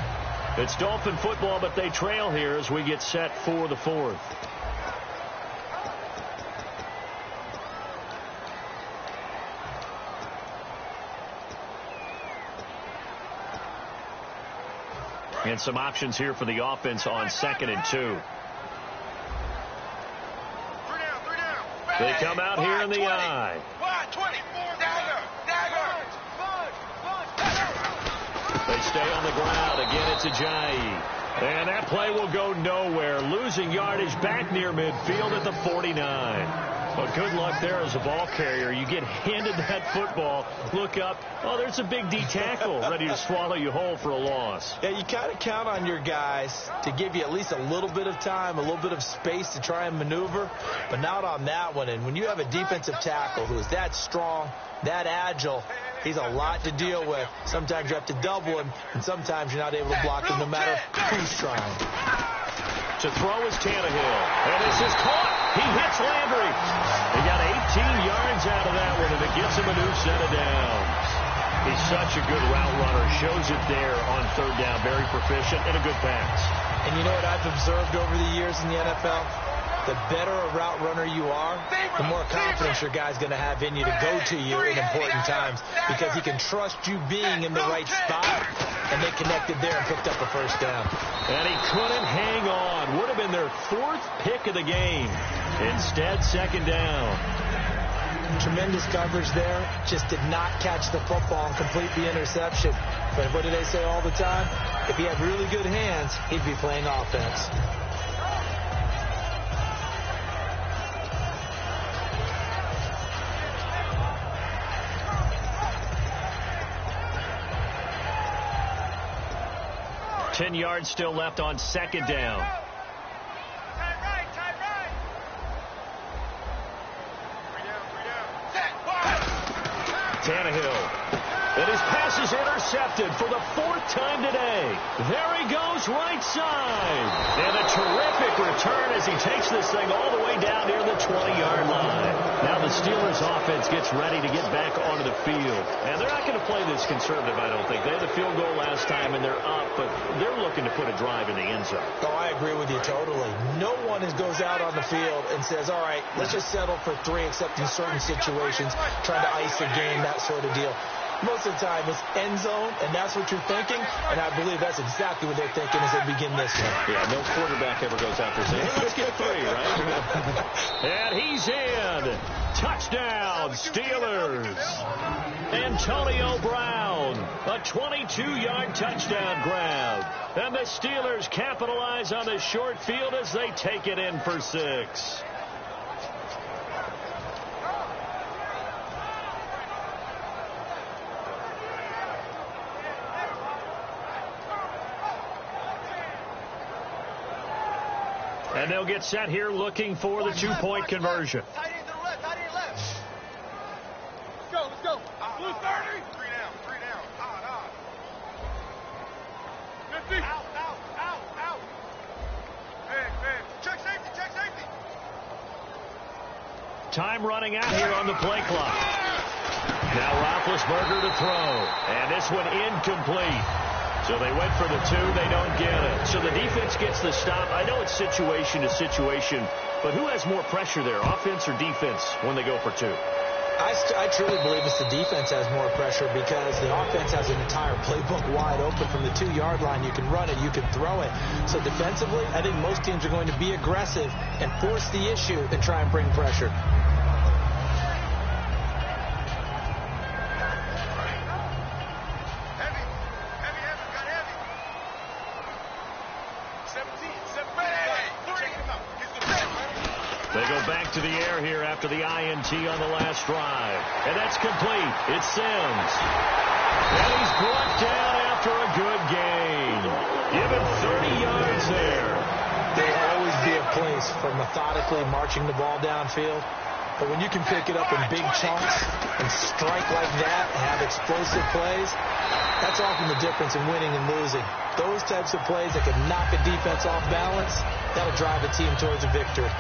It's Dolphin football, but they trail here as we get set for the 4th. And some options here for the offense on 2nd and 2. They come out here in the I. They stay on the ground. Again, it's Ajayi. And that play will go nowhere. Losing yardage back near midfield at the 49. But good luck there as a ball carrier. You get handed that football, look up, oh, there's a big D tackle ready to swallow you whole for a loss. Yeah, you kind of count on your guys to give you at least a little bit of time, a little bit of space to try and maneuver, but not on that one. And when you have a defensive tackle who is that strong, that agile, he's a lot to deal with. Sometimes you have to double him, and sometimes you're not able to block him no matter who's trying. To throw is Tannehill. And this is caught. He hits Landry. He got 18 yards out of that one, and it gives him a new set of downs. He's such a good route runner. Shows it there on 3rd down. Very proficient and a good pass. And you know what I've observed over the years in the NFL? The better a route runner you are, the more confidence your guy's going to have in you to go to you in important times because he can trust you being in the right spot, and they connected there and picked up a first down. And he couldn't hang on. Would have been their 4th pick of the game. Instead, 2nd down. Tremendous coverage there. Just did not catch the football and complete the interception. But what do they say all the time? If he had really good hands, he'd be playing offense. Ten yards still left on 2nd down. Tannehill. And his pass is intercepted for the 4th time today. There he goes, right side. And a terrific return as he takes this thing all the way down near the 20-yard line. Now the Steelers offense gets ready to get back onto the field. And they're not going to play this conservative, I don't think. They had the field goal last time, and they're up, but they're looking to put a drive in the end zone. Oh, I agree with you totally. No one goes out on the field and says, all right, let's just settle for 3, except in certain situations, trying to ice a game, that sort of deal. Most of the time, it's end zone, and that's what you're thinking, and I believe that's exactly what they're thinking as they begin this one. Yeah, no quarterback ever goes out there saying, hey, let's get 3, right? And he's in. Touchdown, Steelers. Antonio Brown, a 22-yard touchdown grab. And the Steelers capitalize on the short field as they take it in for 6. And they'll get set here looking for the two-point conversion. Tight end to the left, tight end left. Let's go. Blue 30. 3 down. Odd. 50. Out. Man. Check safety. Time running out here on the play clock. Now Roethlisberger to throw. And this one incomplete. So they went for the 2. They don't get it. So the defense gets the stop. I know it's situation to situation, but who has more pressure there, offense or defense, when they go for 2? I truly believe it's the defense has more pressure because the offense has an entire playbook wide open from the 2-yard line. You can run it, you can throw it. So defensively, I think most teams are going to be aggressive and force the issue and try and bring pressure. They go back to the air here after the INT on the last drive. And that's complete. It's Sims. And he's brought down after a good gain. Give him 30 yards there. There'll always be a place for methodically marching the ball downfield. But when you can pick it up in big chunks and strike like that and have explosive plays, that's often the difference in winning and losing. Those types of plays that can knock a defense off balance, that'll drive a team towards a victory.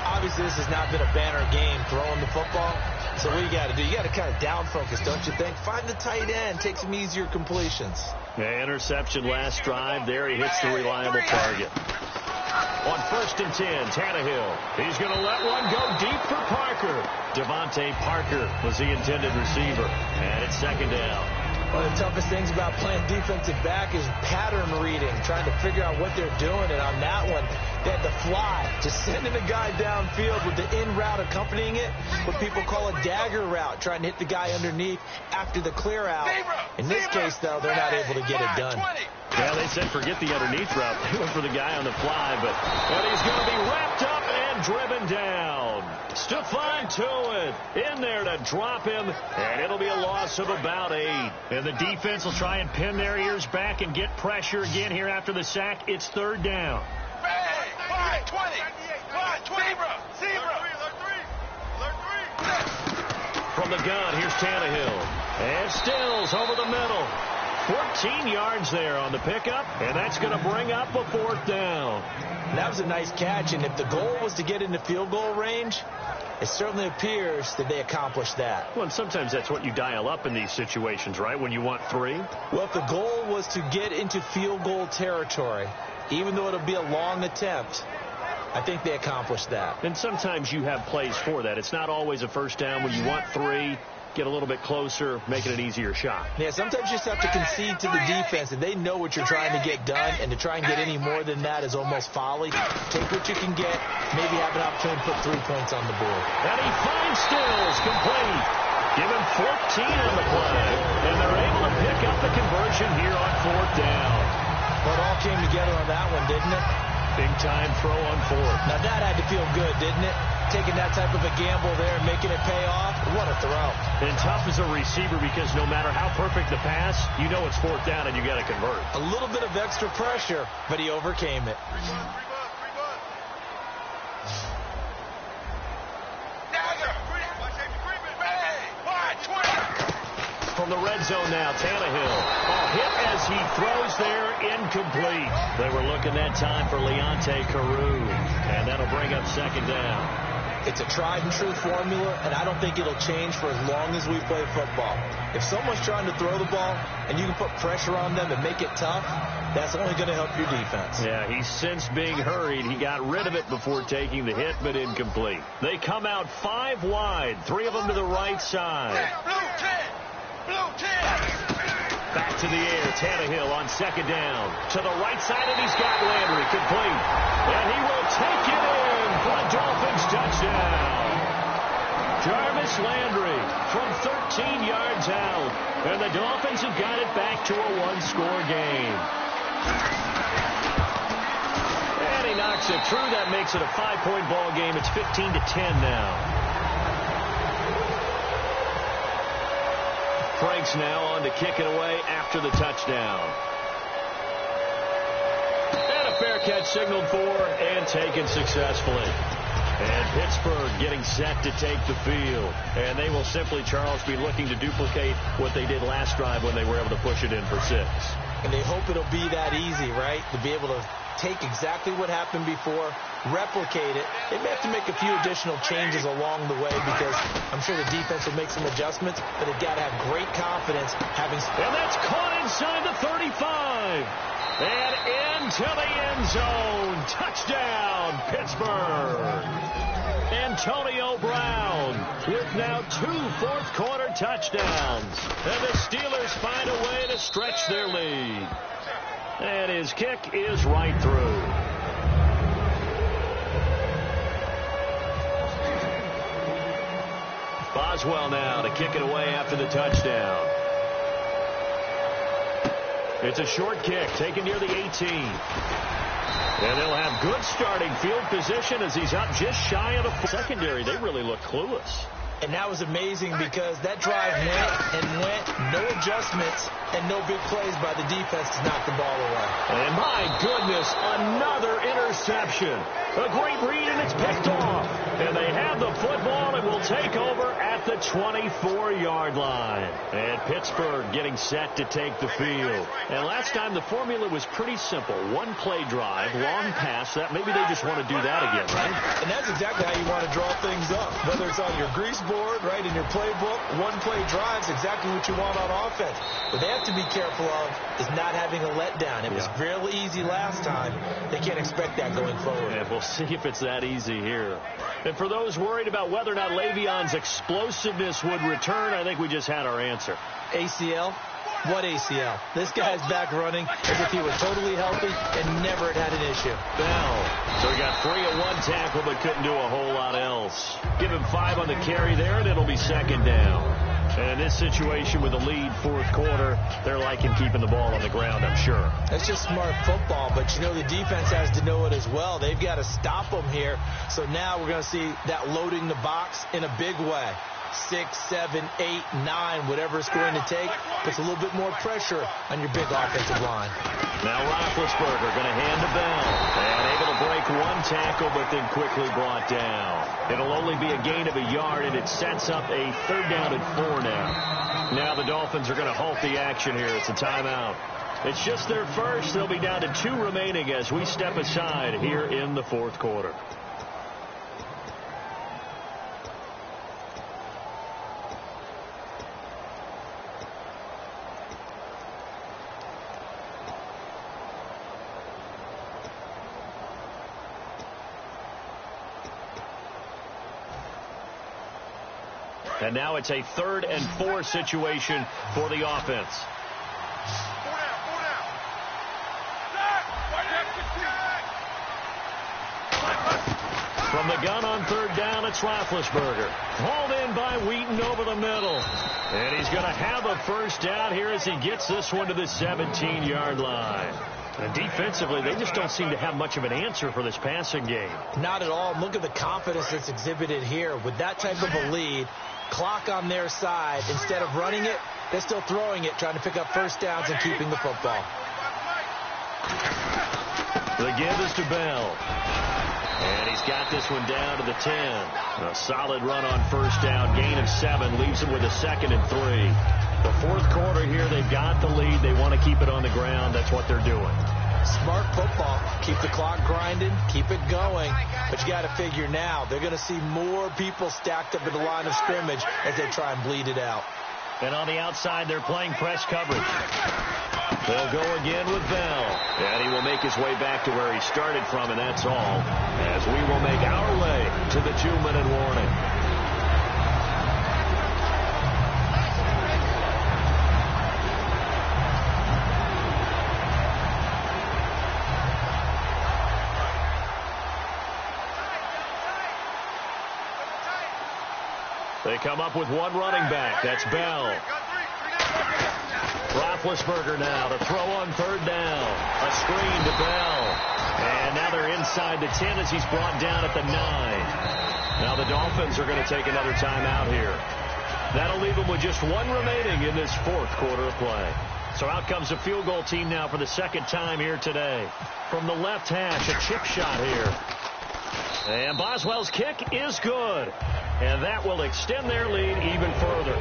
Obviously, this has not been a banner game throwing the football. So what you got to do? You got to kind of down focus, don't you think? Find the tight end. Take some easier completions. Yeah, interception last drive. There he hits the reliable target. On 1st and 10, Tannehill. He's going to let one go deep for Parker. Devontae Parker was the intended receiver. And it's 2nd down. One of the toughest things about playing defensive back is pattern reading, trying to figure out what they're doing. And on that one, they had to fly, just sending a guy downfield with the in route accompanying it, what people call a dagger route, trying to hit the guy underneath after the clear out. In this case, though, they're not able to get it done. Yeah, they said forget the underneath route. They went for the guy on the fly, but he's going to be wrapped up and driven down. Stephon Tuitt in there to drop him, and it'll be a loss of about 8. And the defense will try and pin their ears back and get pressure again here after the sack. It's 3rd down. 20. Zebra. From the gun, here's Tannehill. And Stills over the middle. 14 yards there on the pickup, and that's going to bring up a 4th down. That was a nice catch, and if the goal was to get into field goal range, it certainly appears that they accomplished that. Well, and sometimes that's what you dial up in these situations, right, when you want 3? Well, if the goal was to get into field goal territory, even though it'll be a long attempt, I think they accomplished that. And sometimes you have plays for that. It's not always a 1st down when you want 3. Get a little bit closer, making an easier shot. Yeah, sometimes you just have to concede to the defense, and they know what you're trying to get done, and to try and get any more than that is almost folly. Take what you can get, maybe have an opportunity to put 3 points on the board. And he finds Stills, complete. Give him 14 on the play, and they're able to pick up the conversion here on 4th down. Well, it all came together on that one, didn't it? Big-time throw on 4th. Now, that had to feel good, didn't it? Taking that type of a gamble there and making it pay off. What a throw. And tough as a receiver because no matter how perfect the pass, you know it's 4th down and you got to convert. A little bit of extra pressure, but he overcame it. From the red zone now, Tannehill. A hit as he throws there, incomplete. They were looking that time for Leonte Carew, and that'll bring up 2nd down. It's a tried-and-true formula, and I don't think it'll change for as long as we play football. If someone's trying to throw the ball and you can put pressure on them and make it tough, that's only going to help your defense. Yeah, he's since being hurried. He got rid of it before taking the hit, but incomplete. They come out 5 wide, 3 of them to the right side. Back to the air, Tannehill on 2nd down. To the right side, and he's got Landry complete. And he will take it in for a Dolphins touchdown. Jarvis Landry from 13 yards out. And the Dolphins have got it back to a one-score game. And he knocks it through. That makes it a 5-point ball game. It's 15-10 now. Franks now on to kick it away after the touchdown. And a fair catch signaled for and taken successfully. And Pittsburgh getting set to take the field. And they will simply, Charles, be looking to duplicate what they did last drive when they were able to push it in for 6. And they hope it'll be that easy, right? To be able to take exactly what happened before, replicate it. They may have to make a few additional changes along the way because I'm sure the defense will make some adjustments, but they've got to have great confidence having... And that's caught inside the 35. And into the end zone. Touchdown, Pittsburgh. Antonio Brown with now 2 fourth-quarter touchdowns. And the Steelers find a way to stretch their lead. And his kick is right through. Boswell now to kick it away after the touchdown. It's a short kick taken near the 18. And they'll have good starting field position as he's up just shy of the secondary. They really look clueless. And that was amazing because that drive went, no adjustments, and no big plays by the defense to knock the ball away. And my goodness, another interception. A great read, and it's picked off. And they have the football and will take over at the 24-yard line. And Pittsburgh getting set to take the field. And last time the formula was pretty simple. One play drive, long pass. That maybe they just want to do that again, right? And that's exactly how you want to draw things up. Whether it's on your grease board, right, in your playbook, one play drive's exactly what you want on offense. What they have to be careful of is not having a letdown. It was real easy last time. They can't expect that going forward. And we'll see if it's that easy here. And for those worried about whether or not Le'Veon's explosiveness would return, I think we just had our answer. ACL? What ACL? This guy's back running as if he were totally healthy and never had an issue. Bell. So he got 3 at one tackle but couldn't do a whole lot else. Give him 5 on the carry there, and it'll be second down. And in this situation with the lead fourth quarter, they're liking keeping the ball on the ground, I'm sure. That's just smart football, but, you know, the defense has to know it as well. They've got to stop them here. So now we're going to see that loading the box in a big way. 6, 7, 8, 9, whatever it's going to take, puts a little bit more pressure on your big offensive line. Now Roethlisberger going to hand to Bell. And able to break one tackle, but then quickly brought down. It'll only be a gain of a yard, and it sets up a 3rd down and 4 now. Now the Dolphins are going to halt the action here. It's a timeout. It's just their first. They'll be down to 2 remaining as we step aside here in the fourth quarter. And now it's a 3rd and 4 situation for the offense. 4 down. From the gun on 3rd down, it's Roethlisberger. Hauled in by Wheaton over the middle. And he's going to have a first down here as he gets this one to the 17-yard line. And defensively, they just don't seem to have much of an answer for this passing game. Not at all. Look at the confidence that's exhibited here. With that type of a lead, clock on their side, instead of running it, they're still throwing it, trying to pick up first downs and keeping the football. The give is to Bell. And he's got this one down to the 10. A solid run on first down. Gain of 7 leaves him with a 2nd and 3. The fourth quarter here, they've got the lead. They want to keep it on the ground. That's what they're doing. Smart football. Keep the clock grinding. Keep it going. But you got to figure now, they're going to see more people stacked up in the line of scrimmage as they try and bleed it out. And on the outside, they're playing press coverage. They'll go again with Bell. And he will make his way back to where he started from, and that's all. As we will make our way to the 2-minute warning. They come up with one running back. That's Bell. Roethlisberger now to throw on third down. A screen to Bell. And now they're inside the 10 as he's brought down at the 9. Now the Dolphins are going to take another timeout here. That'll leave them with just one remaining in this fourth quarter of play. So out comes a field goal team now for the second time here today. From the left hash, a chip shot here. And Boswell's kick is good. And that will extend their lead even further.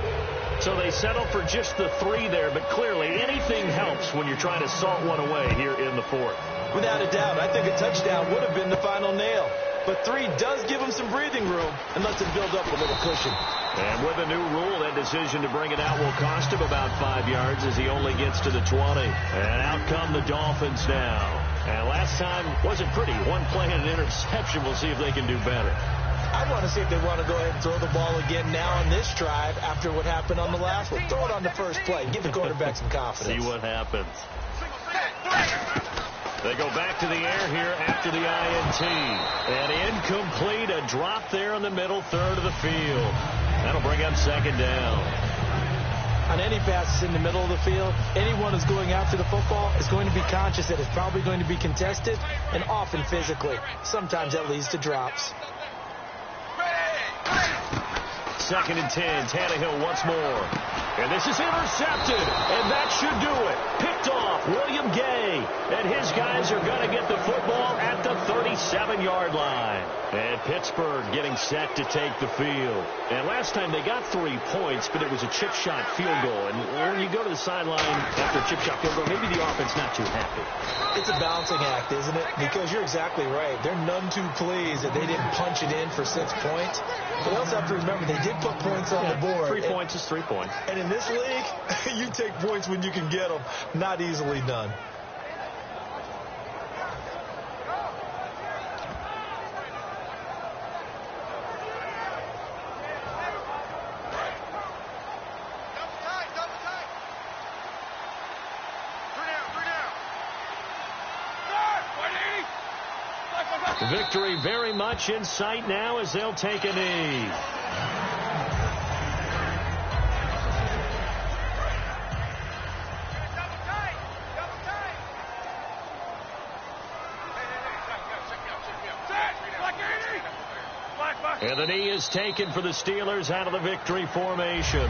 So they settle for just the 3 there, but clearly anything helps when you're trying to salt one away here in the fourth. Without a doubt, I think a touchdown would have been the final nail. But 3 does give them some breathing room and lets them build up a little cushion. And with a new rule, that decision to bring it out will cost him about 5 yards as he only gets to the 20. And out come the Dolphins now. And last time wasn't pretty. One play and an interception. We'll see if they can do better. I want to see if they want to go ahead and throw the ball again now on this drive after what happened on the last one. Throw it on the first play. Give the quarterback some confidence. See what happens. They go back to the air here after the INT. And incomplete, a drop there in the middle third of the field. That'll bring up second down. On any passes in the middle of the field, anyone who's going after the football is going to be conscious that it's probably going to be contested and often physically. Sometimes that leads to drops. Second and 10, Tannehill once more. And this is intercepted, and that should do it. Picked off, William Gay. And his guys are going to get the football at the 37-yard line. And Pittsburgh getting set to take the field. And last time they got 3 points, but it was a chip shot field goal. And when you go to the sideline after a chip shot field goal, maybe the offense not too happy. It's a balancing act, isn't it? Because you're exactly right. They're none too pleased that they didn't punch it in for 6 points. But you also have to remember they did put points on the board. 3 points is 3 points. And in this league, you take points when you can get them. Not easily done. Victory very much in sight now as they'll take a knee. And the knee is taken for the Steelers out of the victory formation.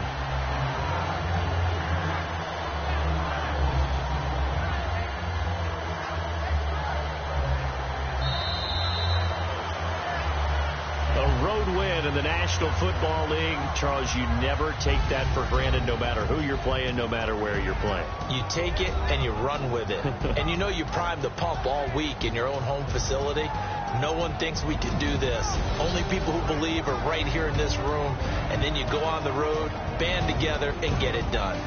In the National Football League, Charles, you never take that for granted no matter who you're playing, no matter where you're playing. You take it and you run with it. And you know you primed the pump all week in your own home facility. No one thinks we can do this. Only people who believe are right here in this room. And then you go on the road, band together, and get it done.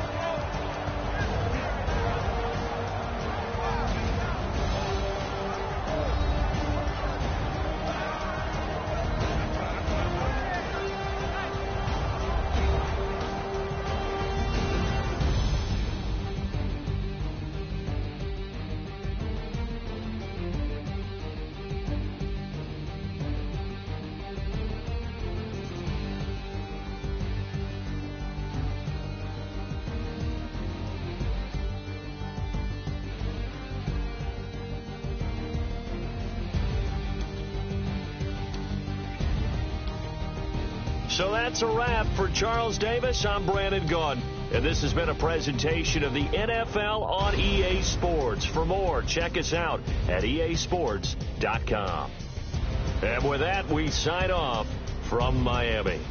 So that's a wrap for Charles Davis. I'm Brandon Gaudin. And this has been a presentation of the NFL on EA Sports. For more, check us out at easports.com. And with that, we sign off from Miami.